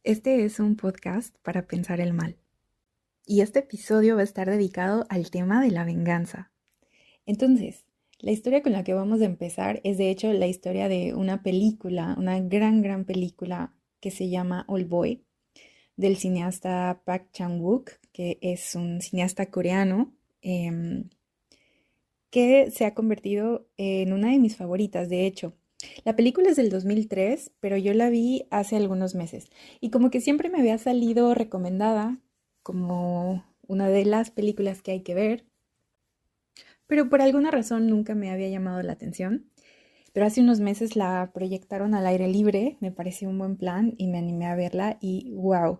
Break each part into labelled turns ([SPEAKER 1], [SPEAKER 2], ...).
[SPEAKER 1] Este es un podcast para pensar el mal. Y este episodio va a estar dedicado al tema de la venganza. Entonces, la historia con la que vamos a empezar es de hecho la historia de una película, una gran película que se llama Old Boy, del cineasta Park Chan-wook, que es un cineasta coreano que se ha convertido en una de mis favoritas, de hecho. La película es del 2003, pero yo la vi hace algunos meses y como que siempre me había salido recomendada como una de las películas que hay que ver, pero por alguna razón nunca me había llamado la atención. Pero hace unos meses la proyectaron al aire libre, me pareció un buen plan y me animé a verla y wow,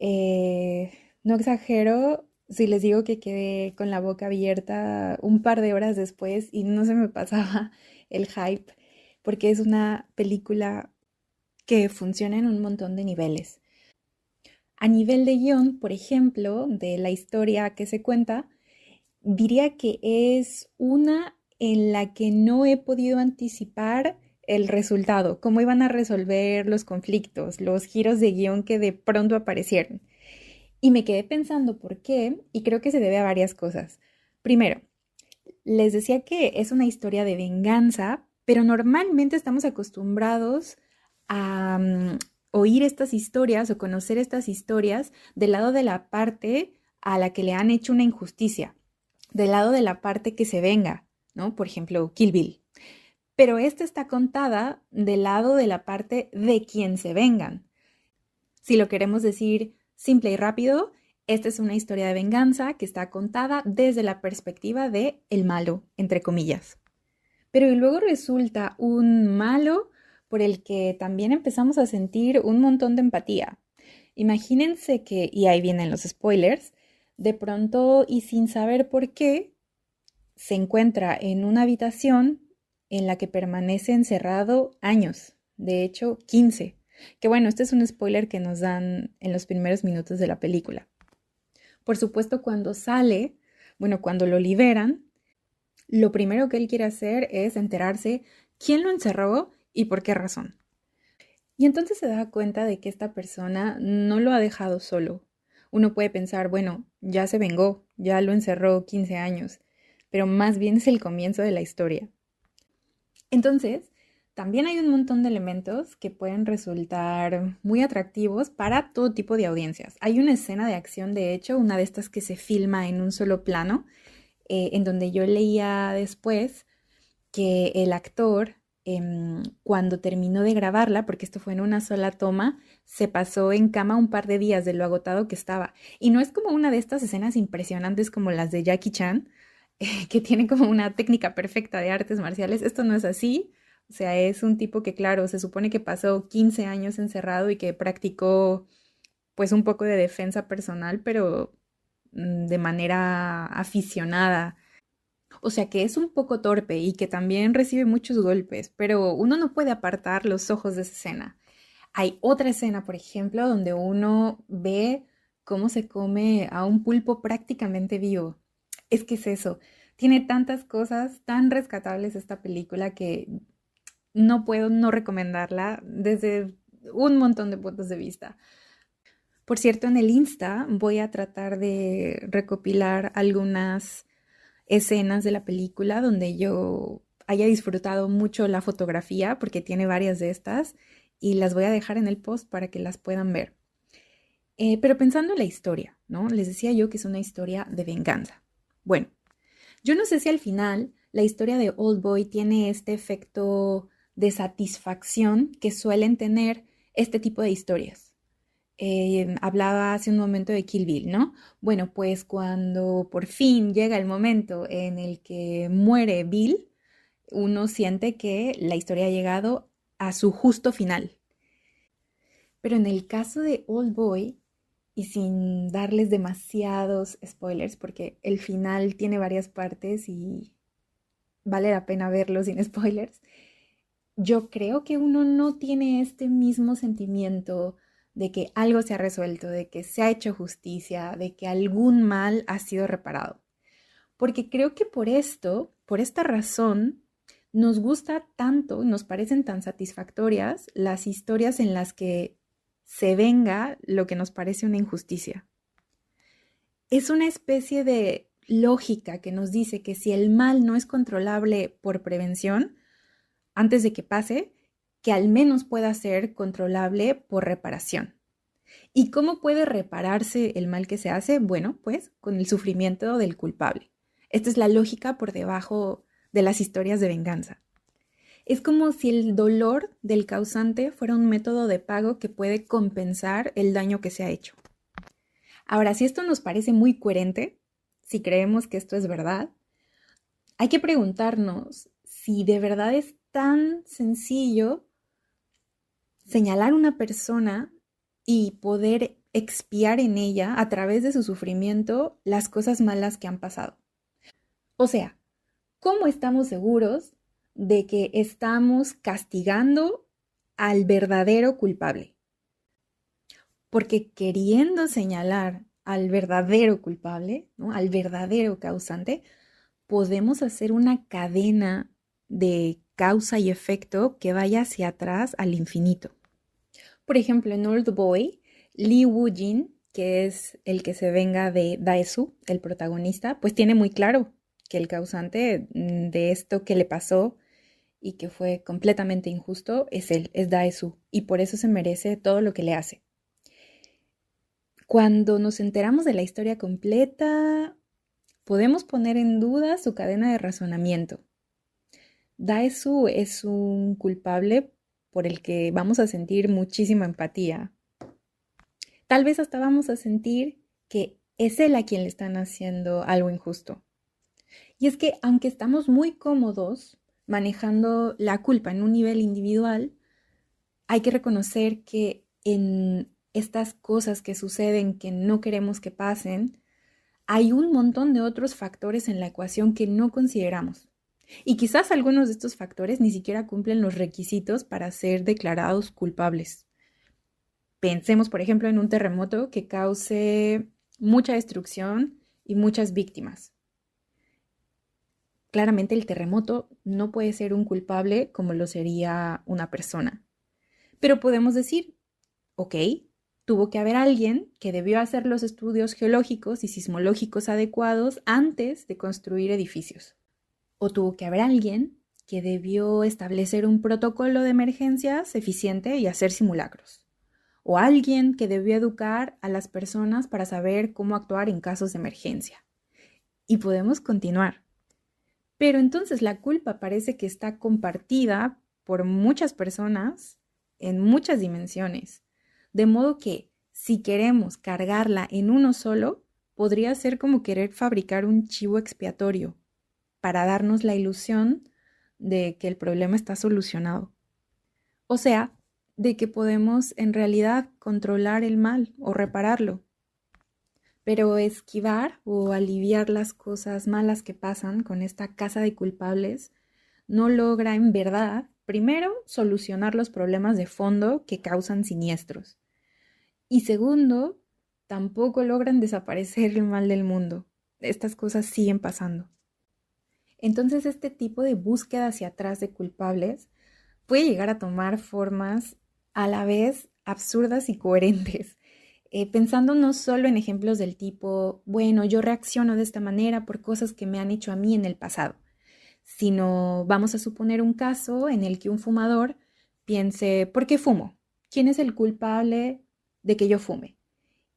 [SPEAKER 1] eh, no exagero si les digo que quedé con la boca abierta un par de horas después y no se me pasaba el hype, porque es una película que funciona en un montón de niveles. A nivel de guión, por ejemplo, de la historia que se cuenta, diría que es una en la que no he podido anticipar el resultado, cómo iban a resolver los conflictos, los giros de guión que de pronto aparecieron. Y me quedé pensando por qué, y creo que se debe a varias cosas. Primero, les decía que es una historia de venganza, pero normalmente estamos acostumbrados a oír estas historias o conocer estas historias del lado de la parte a la que le han hecho una injusticia, del lado de la parte que se venga, ¿no? Por ejemplo, Kill Bill. Pero esta está contada del lado de la parte de quien se vengan. Si lo queremos decir simple y rápido, esta es una historia de venganza que está contada desde la perspectiva de el malo, entre comillas. Pero y luego resulta un malo por el que también empezamos a sentir un montón de empatía. Imagínense que, y ahí vienen los spoilers, de pronto y sin saber por qué, se encuentra en una habitación en la que permanece encerrado años, de hecho 15. Que bueno, este es un spoiler que nos dan en los primeros minutos de la película. Por supuesto, cuando sale, bueno, cuando lo liberan, lo primero que él quiere hacer es enterarse quién lo encerró y por qué razón. Y entonces se da cuenta de que esta persona no lo ha dejado solo. Uno puede pensar, bueno, ya se vengó, ya lo encerró 15 años, pero más bien es el comienzo de la historia. Entonces, también hay un montón de elementos que pueden resultar muy atractivos para todo tipo de audiencias. Hay una escena de acción, de hecho, una de estas que se filma en un solo plano, en donde yo leía después que el actor, cuando terminó de grabarla, porque esto fue en una sola toma, se pasó en cama un par de días de lo agotado que estaba. Y no es como una de estas escenas impresionantes como las de Jackie Chan, que tiene como una técnica perfecta de artes marciales. Esto no es así. O sea, es un tipo que, claro, se supone que pasó 15 años encerrado y que practicó pues un poco de defensa personal, pero de manera aficionada. O sea que es un poco torpe y que también recibe muchos golpes, pero uno no puede apartar los ojos de esa escena. Hay otra escena, por ejemplo, donde uno ve cómo se come a un pulpo prácticamente vivo. Es que es eso. Tiene tantas cosas tan rescatables esta película que no puedo no recomendarla desde un montón de puntos de vista. Por cierto, en el Insta voy a tratar de recopilar algunas escenas de la película donde yo haya disfrutado mucho la fotografía, porque tiene varias de estas, y las voy a dejar en el post para que las puedan ver. Pero pensando en la historia, ¿no? Les decía yo que es una historia de venganza. Bueno, yo no sé si al final la historia de Old Boy tiene este efecto de satisfacción que suelen tener este tipo de historias. Hablaba hace un momento de Kill Bill, ¿no? Bueno, pues cuando por fin llega el momento en el que muere Bill, uno siente que la historia ha llegado a su justo final. Pero en el caso de Old Boy, y sin darles demasiados spoilers, porque el final tiene varias partes y vale la pena verlo sin spoilers, yo creo que uno no tiene este mismo sentimiento de que algo se ha resuelto, de que se ha hecho justicia, de que algún mal ha sido reparado. Porque creo que por esta razón, nos gusta tanto, nos parecen tan satisfactorias las historias en las que se venga lo que nos parece una injusticia. Es una especie de lógica que nos dice que si el mal no es controlable por prevención, antes de que pase, que al menos pueda ser controlable por reparación. ¿Y cómo puede repararse el mal que se hace? Bueno, pues con el sufrimiento del culpable. Esta es la lógica por debajo de las historias de venganza. Es como si el dolor del causante fuera un método de pago que puede compensar el daño que se ha hecho. Ahora, si esto nos parece muy coherente, si creemos que esto es verdad, hay que preguntarnos si de verdad es tan sencillo señalar a una persona y poder expiar en ella, a través de su sufrimiento, las cosas malas que han pasado. O sea, ¿cómo estamos seguros de que estamos castigando al verdadero culpable? Porque queriendo señalar al verdadero culpable, ¿no?, al verdadero causante, podemos hacer una cadena de causa y efecto que vaya hacia atrás al infinito. Por ejemplo, en Old Boy, Lee Woo-jin, que es el que se venga de Dae-soo, el protagonista, pues tiene muy claro que el causante de esto que le pasó y que fue completamente injusto es él, es Dae-soo, y por eso se merece todo lo que le hace. Cuando nos enteramos de la historia completa, podemos poner en duda su cadena de razonamiento. Dae-soo es un culpable por el que vamos a sentir muchísima empatía. Tal vez hasta vamos a sentir que es él a quien le están haciendo algo injusto. Y es que aunque estamos muy cómodos manejando la culpa en un nivel individual, hay que reconocer que en estas cosas que suceden que no queremos que pasen, hay un montón de otros factores en la ecuación que no consideramos. Y quizás algunos de estos factores ni siquiera cumplen los requisitos para ser declarados culpables. Pensemos, por ejemplo, en un terremoto que cause mucha destrucción y muchas víctimas. Claramente el terremoto no puede ser un culpable como lo sería una persona. Pero podemos decir, ok, tuvo que haber alguien que debió hacer los estudios geológicos y sismológicos adecuados antes de construir edificios. O tuvo que haber alguien que debió establecer un protocolo de emergencias eficiente y hacer simulacros. O alguien que debió educar a las personas para saber cómo actuar en casos de emergencia. Y podemos continuar. Pero entonces la culpa parece que está compartida por muchas personas en muchas dimensiones. De modo que si queremos cargarla en uno solo, podría ser como querer fabricar un chivo expiatorio para darnos la ilusión de que el problema está solucionado. O sea, de que podemos en realidad controlar el mal o repararlo. Pero esquivar o aliviar las cosas malas que pasan con esta casa de culpables no logra en verdad, primero, solucionar los problemas de fondo que causan siniestros. Y segundo, tampoco logran desaparecer el mal del mundo. Estas cosas siguen pasando. Entonces, este tipo de búsqueda hacia atrás de culpables puede llegar a tomar formas a la vez absurdas y coherentes, pensando no solo en ejemplos del tipo, bueno, yo reacciono de esta manera por cosas que me han hecho a mí en el pasado, sino vamos a suponer un caso en el que un fumador piense, ¿por qué fumo? ¿Quién es el culpable de que yo fume?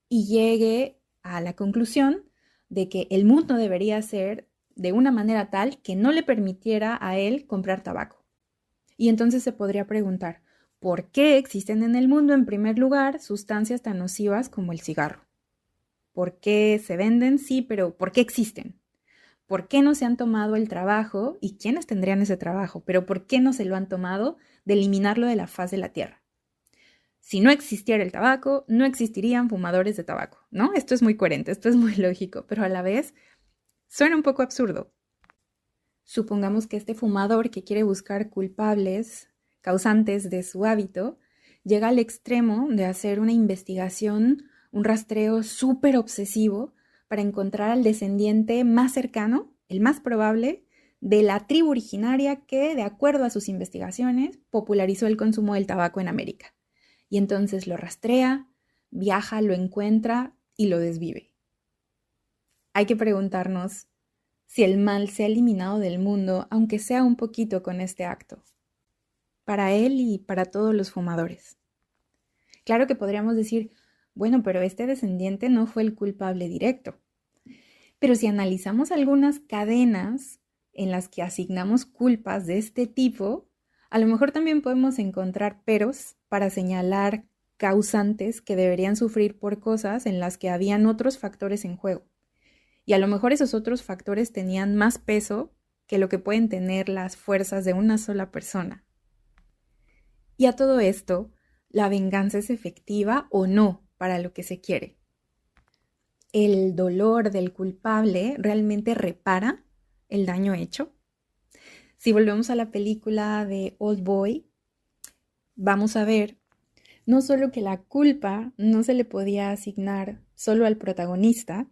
[SPEAKER 1] Y llegue a la conclusión de que el mundo debería ser de una manera tal que no le permitiera a él comprar tabaco. Y entonces se podría preguntar, ¿por qué existen en el mundo, en primer lugar, sustancias tan nocivas como el cigarro? ¿Por qué se venden? Sí, pero ¿por qué existen? ¿Por qué no se han tomado el trabajo? ¿Y quiénes tendrían ese trabajo? Pero ¿por qué no se lo han tomado de eliminarlo de la faz de la tierra? Si no existiera el tabaco, no existirían fumadores de tabaco, ¿no? Esto es muy coherente, esto es muy lógico, pero a la vez suena un poco absurdo. Supongamos que este fumador que quiere buscar culpables, causantes de su hábito, llega al extremo de hacer una investigación, un rastreo súper obsesivo para encontrar al descendiente más cercano, el más probable, de la tribu originaria que, de acuerdo a sus investigaciones, popularizó el consumo del tabaco en América. Y entonces lo rastrea, viaja, lo encuentra y lo desvive. Hay que preguntarnos si el mal se ha eliminado del mundo, aunque sea un poquito con este acto, para él y para todos los fumadores. Claro que podríamos decir, bueno, pero este descendiente no fue el culpable directo. Pero si analizamos algunas cadenas en las que asignamos culpas de este tipo, a lo mejor también podemos encontrar peros para señalar causantes que deberían sufrir por cosas en las que habían otros factores en juego. Y a lo mejor esos otros factores tenían más peso que lo que pueden tener las fuerzas de una sola persona. Y a todo esto, ¿la venganza es efectiva o no para lo que se quiere? ¿El dolor del culpable realmente repara el daño hecho? Si volvemos a la película de Old Boy, vamos a ver no solo que la culpa no se le podía asignar solo al protagonista,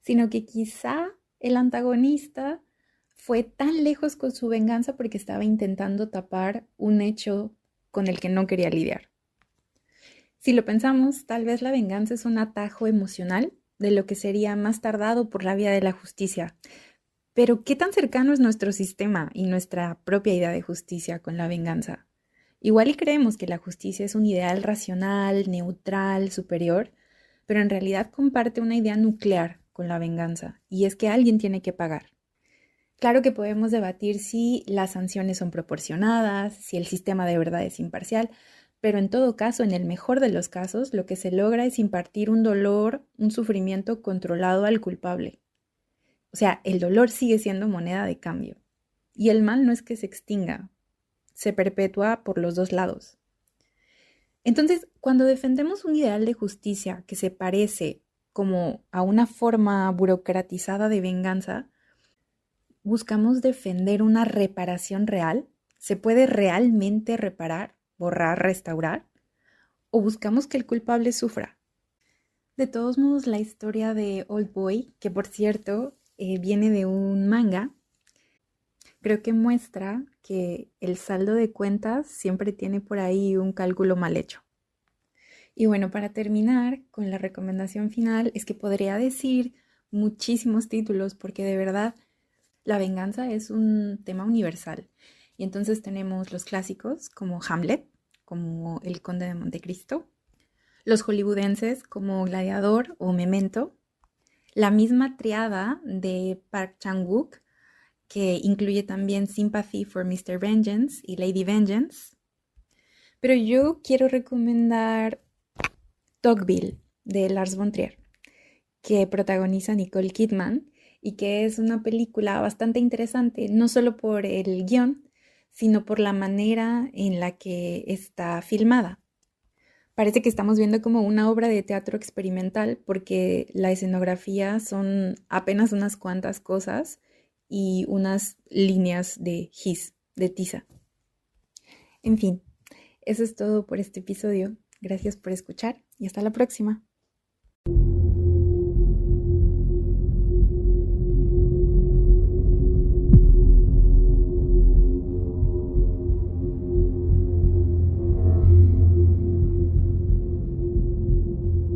[SPEAKER 1] sino que quizá el antagonista fue tan lejos con su venganza porque estaba intentando tapar un hecho con el que no quería lidiar. Si lo pensamos, tal vez la venganza es un atajo emocional de lo que sería más tardado por la vía de la justicia. Pero ¿qué tan cercano es nuestro sistema y nuestra propia idea de justicia con la venganza? Igual y creemos que la justicia es un ideal racional, neutral, superior, pero en realidad comparte una idea nuclear con la venganza, y es que alguien tiene que pagar. Claro que podemos debatir si las sanciones son proporcionadas, si el sistema de verdad es imparcial, pero en todo caso, en el mejor de los casos, lo que se logra es impartir un dolor, un sufrimiento controlado al culpable. O sea, el dolor sigue siendo moneda de cambio. Y el mal no es que se extinga, se perpetúa por los dos lados. Entonces, cuando defendemos un ideal de justicia que se parece como a una forma burocratizada de venganza, buscamos defender una reparación real. ¿Se puede realmente reparar, borrar, restaurar? ¿O buscamos que el culpable sufra? De todos modos, la historia de Old Boy, que por cierto viene de un manga, creo que muestra que el saldo de cuentas siempre tiene por ahí un cálculo mal hecho. Y bueno, para terminar con la recomendación final, es que podría decir muchísimos títulos porque de verdad la venganza es un tema universal. Y entonces tenemos los clásicos como Hamlet, como El Conde de Montecristo, los hollywoodenses como Gladiador o Memento, la misma triada de Park Chan-wook, que incluye también Sympathy for Mr. Vengeance y Lady Vengeance. Pero yo quiero recomendar Dogville de Lars von Trier, que protagoniza Nicole Kidman y que es una película bastante interesante, no solo por el guión, sino por la manera en la que está filmada. Parece que estamos viendo como una obra de teatro experimental porque la escenografía son apenas unas cuantas cosas y unas líneas de gis, de tiza. En fin, eso es todo por este episodio. Gracias por escuchar y hasta la próxima.